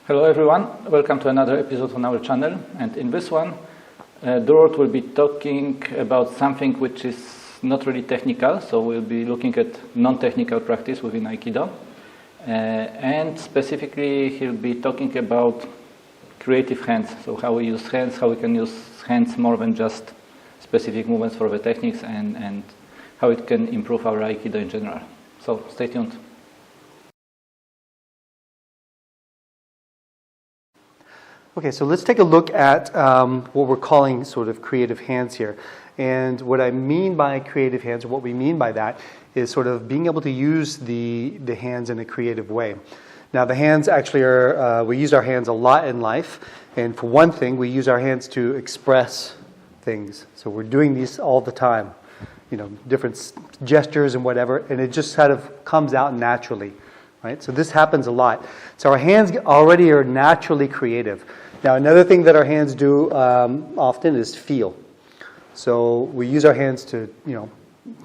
Hello everyone, welcome to another episode on our channel, and in this one Durward will be talking about something which is not really technical, so we'll be looking at non-technical practice within Aikido, and specifically he'll be talking about creative hands, so how we use hands, how we can use hands more than just specific movements for the techniques, and how it can improve our Aikido in general. So stay tuned. Okay, so let's take a look at what we're calling sort of creative hands here. And what I mean by creative hands, or what we mean by that, is sort of being able to use the hands in a creative way. Now the hands actually are, we use our hands a lot in life. And for one thing, we use our hands to express things. So we're doing these all the time. You know, different gestures and whatever, and it just kind of comes out naturally. Right? So this happens a lot. So our hands already are naturally creative. Now another thing that our hands do often is feel. So we use our hands to,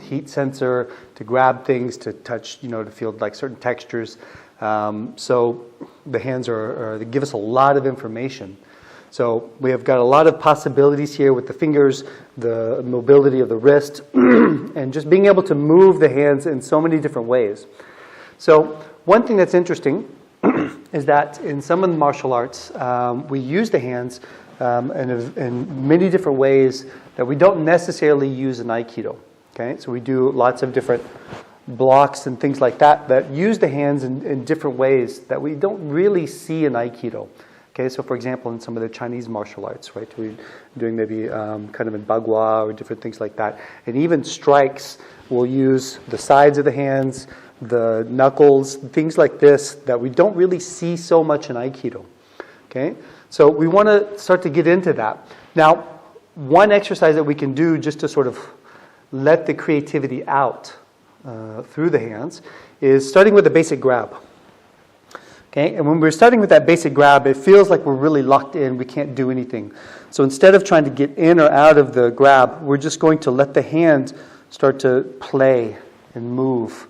heat sensor, to grab things, to touch, to feel like certain textures. So the hands they give us a lot of information. So we have got a lot of possibilities here with the fingers, the mobility of the wrist, and just being able to move the hands in so many different ways. So one thing that's interesting is that in some of the martial arts, we use the hands in many different ways that we don't necessarily use in Aikido. Okay, so we do lots of different blocks and things like that use the hands in different ways that we don't really see in Aikido. Okay, so for example, in some of the Chinese martial arts, right, we're doing maybe kind of in Bagua or different things like that. And even strikes will use the sides of the hands, the knuckles, things like this that we don't really see so much in Aikido. Okay, so we want to start to get into that. Now, one exercise that we can do just to sort of let the creativity out through the hands is starting with a basic grab. Okay, and when we're starting with that basic grab, it feels like we're really locked in, we can't do anything. So instead of trying to get in or out of the grab, we're just going to let the hand start to play and move.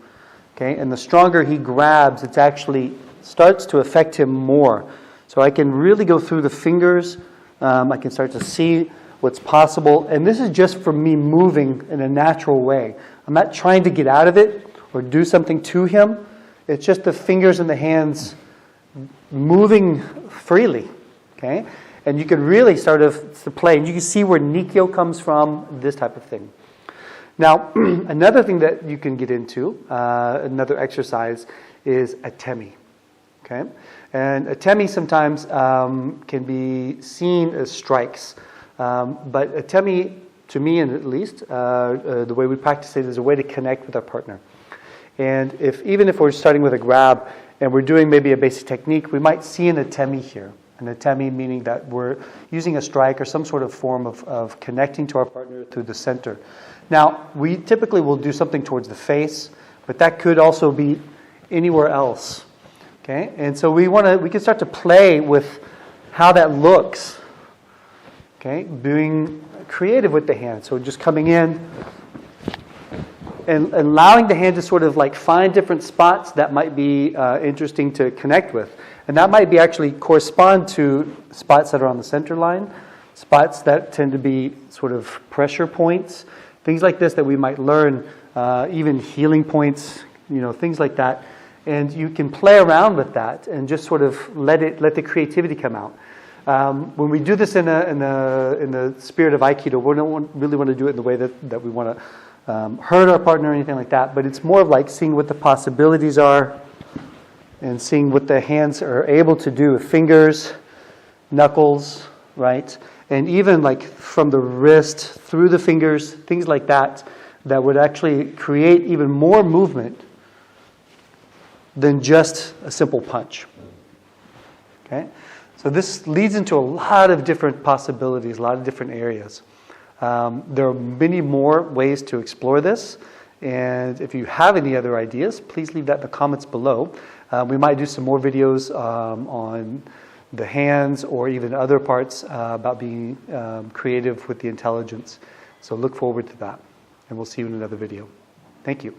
Okay, and the stronger he grabs, it actually starts to affect him more. So I can really go through the fingers. I can start to see what's possible. And this is just from me moving in a natural way. I'm not trying to get out of it or do something to him. It's just the fingers and the hands moving freely. Okay, and you can really start to play. And you can see where Nikyo comes from, this type of thing. Now, another thing that you can get into, another exercise, is atemi. Okay, and atemi sometimes can be seen as strikes, but atemi, to me at least, the way we practice it is a way to connect with our partner. And even if we're starting with a grab and we're doing maybe a basic technique, we might see an atemi here. An atemi meaning that we're using a strike or some sort of form of connecting to our partner through the center. Now, we typically will do something towards the face, but that could also be anywhere else. Okay, and so we can start to play with how that looks. Okay, being creative with the hand. So just coming in and allowing the hand to sort of like find different spots that might be interesting to connect with. And that might be actually correspond to spots that are on the center line, spots that tend to be sort of pressure points, things like this that we might learn, even healing points, things like that. And you can play around with that and just sort of let the creativity come out. When we do this in the spirit of Aikido, we don't really want to do it in the way that we want to hurt our partner or anything like that. But it's more of like seeing what the possibilities are and seeing what the hands are able to do with fingers, knuckles, right? And even like from the wrist through the fingers, things like that would actually create even more movement than just a simple punch. Okay? So this leads into a lot of different possibilities, a lot of different areas. There are many more ways to explore this. And if you have any other ideas, please leave that in the comments below. We might do some more videos on the hands or even other parts about being creative with the intelligence. So look forward to that. And we'll see you in another video. Thank you.